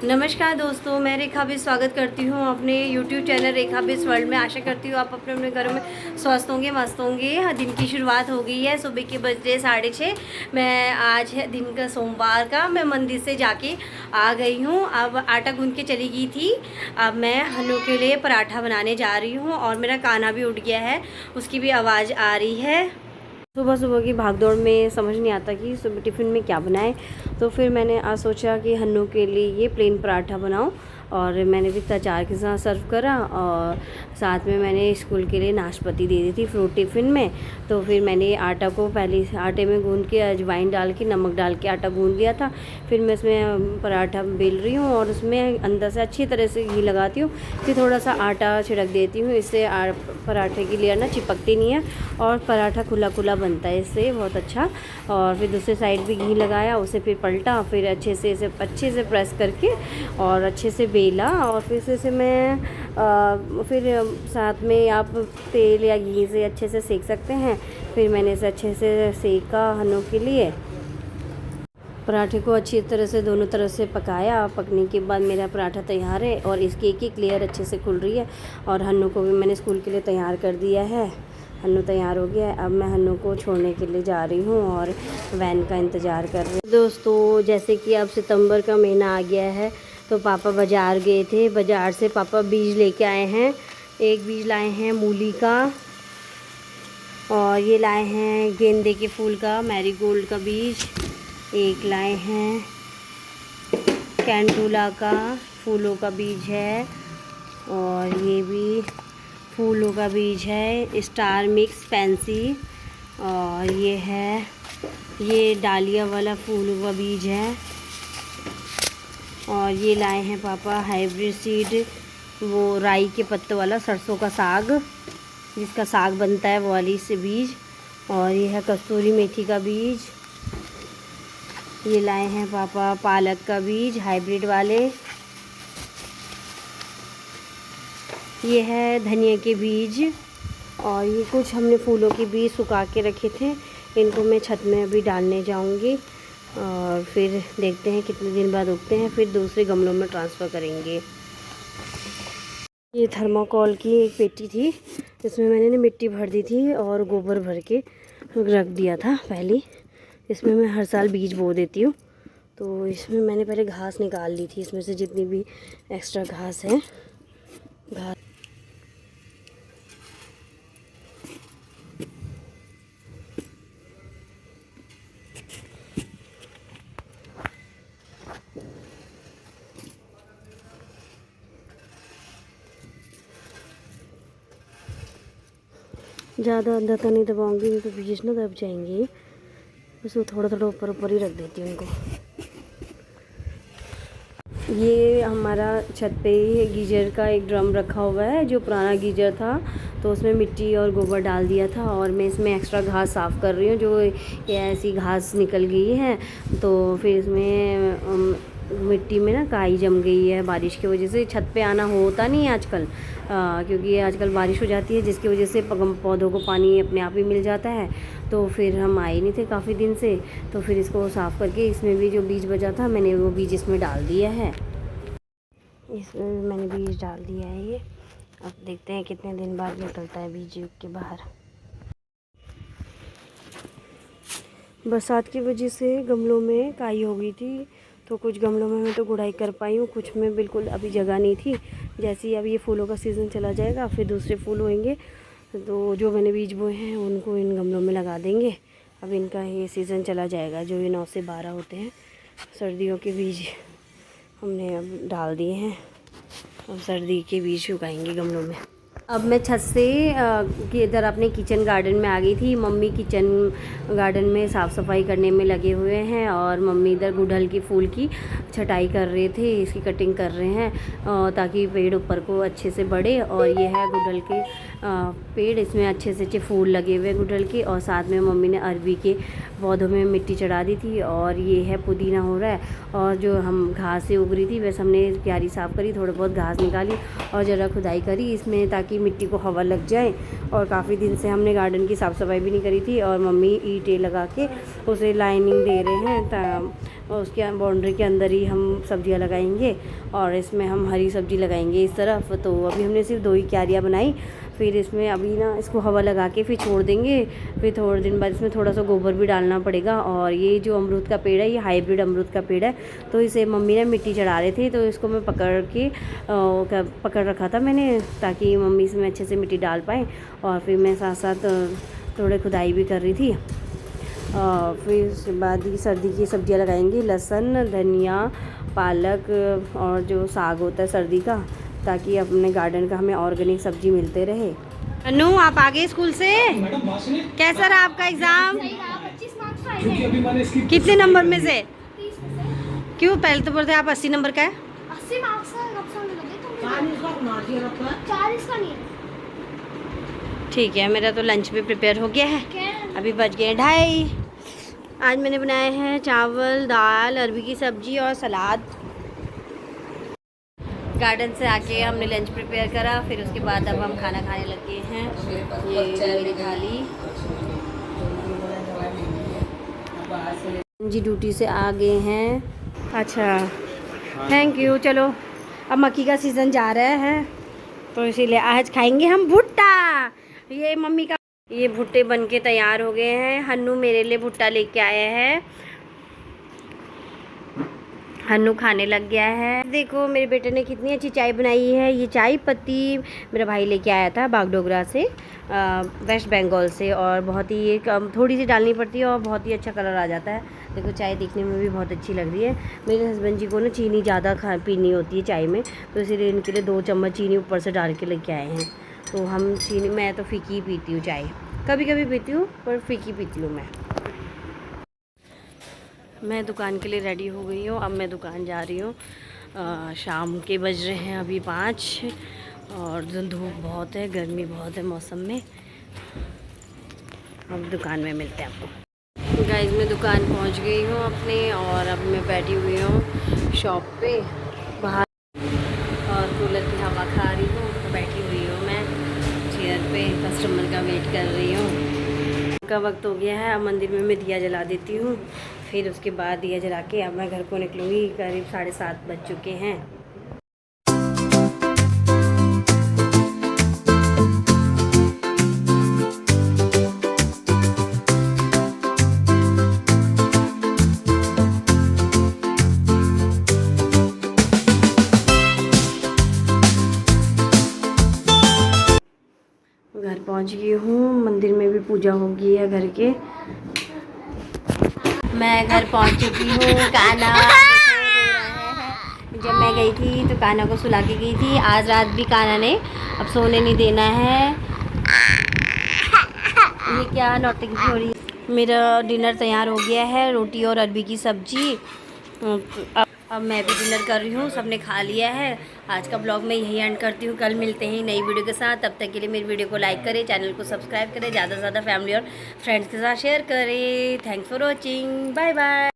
नमस्कार दोस्तों, मैं रेखा भी स्वागत करती हूँ अपने YouTube चैनल रेखा बिस वर्ल्ड में। आशा करती हूँ आप अपने अपने घरों में स्वस्थ होंगे, मस्त होंगे। हाँ, दिन की शुरुआत हो गई है, सुबह के बजे 6:30। मैं आज है दिन का सोमवार का, मैं मंदिर से जाके आ गई हूँ। अब आटा गूंद के चली गई थी। अब मैं हन्नू के लिए पराठा बनाने जा रही हूँ और मेरा कान्हा भी उठ गया है, उसकी भी आवाज़ आ रही है। सुबह सुबह की भागदौड़ में समझ नहीं आता कि सुबह टिफ़िन में क्या बनाएं। तो फिर मैंने आज सोचा कि हन्नू के लिए ये प्लेन पराठा बनाऊं और मैंने भी अचार के साथ सर्व करा और साथ में मैंने स्कूल के लिए नाशपाती दे दी थी फ्रूट टिफ़िन में। तो फिर मैंने आटा को पहले आटे में गूंद के अजवाइन डाल के नमक डाल के आटा गूंद लिया था। फिर मैं इसमें पराठा बेल रही हूँ और उसमें अंदर से अच्छी तरह से घी लगाती हूँ, फिर थोड़ा सा आटा छिड़क देती हूँ। इससे पराठे की लेयर ना चिपकती नहीं है और पराठा खुला खुला बनता है, इससे बहुत अच्छा। और फिर दूसरे साइड भी घी लगाया, उसे फिर पलटा, फिर अच्छे से प्रेस करके और अच्छे से बेला और फिर इसे मैं फिर साथ में आप तेल या घी से अच्छे से सेक सकते हैं। फिर मैंने इसे अच्छे से सेका हन्नू के लिए। पराठे को अच्छी तरह से दोनों तरफ से पकाया। पकने के बाद मेरा पराठा तैयार है और इसकी एक एक लेयर अच्छे से खुल रही है। और हन्नू को भी मैंने स्कूल के लिए तैयार कर दिया है। हन्नू तैयार हो गया है। अब मैं हन्नू को छोड़ने के लिए जा रही हूँ और वैन का इंतज़ार कर रही हूँ। दोस्तों, जैसे कि अब सितंबर का महीना आ गया है तो पापा बाज़ार गए थे। बाज़ार से पापा बीज लेके आए हैं। एक बीज लाए हैं मूली का और ये लाए हैं गेंदे के फूल का, मैरीगोल्ड का बीज। एक लाए हैं कैंटूला का फूलों का बीज है और ये भी फूलों का बीज है, स्टार मिक्स फैंसी। और ये डालिया वाला फूलों का बीज है। और ये लाए हैं पापा हाइब्रिड सीड, वो राई के पत्तों वाला सरसों का साग, जिसका साग बनता है, वो वाली से बीज। और ये है कस्तूरी मेथी का बीज। ये लाए हैं पापा पालक का बीज हाइब्रिड वाले। ये है धनिया के बीज। और ये कुछ हमने फूलों के बीज सुखा के रखे थे, इनको मैं छत में अभी डालने जाऊंगी और फिर देखते हैं कितने दिन बाद उगते हैं, फिर दूसरे गमलों में ट्रांसफ़र करेंगे। ये थर्माकोल की एक पेटी थी, इसमें मैंने मिट्टी भर दी थी और गोबर भर के रख दिया था पहले। इसमें मैं हर साल बीज बो देती हूँ। तो इसमें मैंने पहले घास निकाल ली थी, इसमें से जितनी भी एक्स्ट्रा घास है। घास ज़्यादा अंदर तो नहीं दबाऊंगी, नहीं तो बीज ना दब जाएंगे। बस वो थोड़ा थोड़ा ऊपर ऊपर ही रख देती हूँ उनको। ये हमारा छत पे ही गीजर का एक ड्रम रखा हुआ है, जो पुराना गीजर था, तो उसमें मिट्टी और गोबर डाल दिया था और मैं इसमें एक्स्ट्रा घास साफ़ कर रही हूँ, जो ये ऐसी घास निकल गई है। तो फिर इसमें मिट्टी में ना काई जम गई है बारिश की वजह से। छत पे आना होता नहीं है आजकल, क्योंकि आजकल बारिश हो जाती है, जिसकी वजह से पौधों को पानी अपने आप ही मिल जाता है। तो फिर हम आए नहीं थे काफ़ी दिन से, तो फिर इसको साफ़ करके इसमें भी जो बीज बचा था मैंने वो बीज इसमें डाल दिया है। इसमें मैंने बीज डाल दिया है ये। अब देखते हैं कितने दिन बाद निकलता है बीज के बाहर। बरसात की वजह से गमलों में काई हो गई थी, तो कुछ गमलों में मैं तो गुड़ाई कर पाई हूँ, कुछ में बिल्कुल अभी जगह नहीं थी। जैसे ही अब ये फूलों का सीज़न चला जाएगा फिर दूसरे फूल होंगे, तो जो मैंने बीज बोए हैं उनको इन गमलों में लगा देंगे। अब इनका ये सीज़न चला जाएगा, जो ये 9 से 12 होते हैं। सर्दियों के बीज हमने अब डाल दिए हैं और सर्दी के बीज उगाएंगे गमलों में। अब मैं छत से इधर अपने किचन गार्डन में आ गई थी। मम्मी किचन गार्डन में साफ़ सफाई करने में लगे हुए हैं और मम्मी इधर गुड़हल की फूल की छटाई कर रहे थे, इसकी कटिंग कर रहे हैं ताकि पेड़ ऊपर को अच्छे से बढ़े। और ये है गुड़हल के पेड़, इसमें अच्छे से अच्छे फूल लगे हुए गुड़हल के। और साथ में मम्मी ने अरबी के पौधों में मिट्टी चढ़ा दी थी। और ये है पुदीना हो रहा है। और जो हम घास से उग रही थी वैसे हमने क्यारी साफ़ करी, थोड़ा बहुत घास निकाली और ज़रा खुदाई करी इसमें, ताकि मिट्टी को हवा लग जाए। और काफ़ी दिन से हमने गार्डन की साफ़ सफाई भी नहीं करी थी, और मम्मी ईंटें लगा के उसे लाइनिंग दे रहे हैं। उसके बाउंड्री के अंदर ही हम सब्जियां लगाएंगे, और इसमें हम हरी सब्ज़ी लगाएंगे इस तरफ। तो अभी हमने सिर्फ 2 ही क्यारियाँ बनाई, फिर इसमें अभी ना इसको हवा लगा के फिर छोड़ देंगे। फिर थोड़े दिन बाद इसमें थोड़ा सा गोबर भी डालना पड़ेगा। और ये जो अमरूद का पेड़ है, ये हाइब्रिड अमरूद का पेड़ है, तो इसे मम्मी ने मिट्टी चढ़ा रहे थे, तो इसको मैं पकड़ रखा था मैंने, ताकि मम्मी इसमें अच्छे से मिट्टी डाल पाएँ। और फिर मैं साथ साथ थोड़े खुदाई भी कर रही थी। फिर उसके बाद ही सर्दी की सब्जियां लगाएंगे, लहसुन, धनिया, पालक और जो साग होता है सर्दी का, ताकि अपने गार्डन का हमें ऑर्गेनिक सब्जी मिलते रहे। अनु, आप आ गए स्कूल से? कैसा रहा आपका एग्ज़ाम? कितने नंबर में से? क्यों, पहले तो बोलते आप 80 नंबर का है। 80 मार्क्स का नहीं। ठीक है, मेरा तो लंच भी प्रिपेयर हो गया है, अभी बज गए 2:30। आज मैंने बनाए हैं चावल, दाल, अरबी की सब्जी और सलाद। गार्डन से आके हमने लंच प्रिपेयर करा, फिर उसके बाद अब हम खाना खाने लगे हैं। ये मेरी थाली जी ड्यूटी से आ गए हैं। अच्छा, थैंक यू। चलो, अब मक्की का सीज़न जा रहा है, तो इसीलिए आज खाएंगे हम भुट्टा। ये मम्मी का, ये भुट्टे बन के तैयार हो गए हैं। हन्नू मेरे लिए भुट्टा लेके आया है, हन्नू खाने लग गया है। देखो मेरे बेटे ने कितनी अच्छी चाय बनाई है। ये चाय पत्ती मेरा भाई लेके आया था बागडोगरा से, वेस्ट बंगाल से, और बहुत ही ये थोड़ी सी डालनी पड़ती है और बहुत ही अच्छा कलर आ जाता है। देखो चाय देखने में भी बहुत अच्छी लग रही है। मेरे हस्बैंड जी को ना चीनी ज़्यादा पीनी होती है चाय में, तो इसीलिए इनके लिए 2 चम्मच चीनी ऊपर से डाल के लेके आए हैं। तो हम चीनी, मैं तो फीकी ही पीती हूँ चाय, कभी कभी पीती हूँ पर फीकी पीती हूँ मैं दुकान के लिए रेडी हो गई हूँ। अब मैं दुकान जा रही हूँ। शाम के बज रहे हैं अभी 5, और धूप बहुत है, गर्मी बहुत है मौसम में। अब दुकान में मिलते हैं आपको। गाइस, मैं दुकान पहुँच गई हूँ अपने, और अब मैं बैठी हुई हूँ शॉप पे बाहर, और कूलर की हवा खा रही हूँ। तो बैठी हुई हूँ मैं चेयर पे, कस्टमर का वेट कर रही हूँ। का वक्त हो गया है, अब मंदिर में मैं दिया जला देती हूँ, फिर उसके बाद दिया जला के अब मैं घर को निकलूँगी। करीब 7:30 बज चुके हैं। घर पहुंच गई हूँ, मंदिर में भी पूजा हो गई है घर के। मैं घर पहुंच चुकी हूँ। काना जब मैं गई थी तो काना को सुला के गई थी। आज रात भी काना ने अब सोने नहीं देना है। ये क्या नौटंकी हो रही है। मेरा डिनर तैयार हो गया है, रोटी और अरबी की सब्जी। अब मैं भी डिनर कर रही हूँ, सबने खा लिया है। आज का ब्लॉग मैं यही एंड करती हूँ, कल मिलते हैं नई वीडियो के साथ। तब तक के लिए मेरी वीडियो को लाइक करें, चैनल को सब्सक्राइब करें, ज़्यादा से ज़्यादा फैमिली और फ्रेंड्स के साथ शेयर करें। Thanks for watching, bye bye.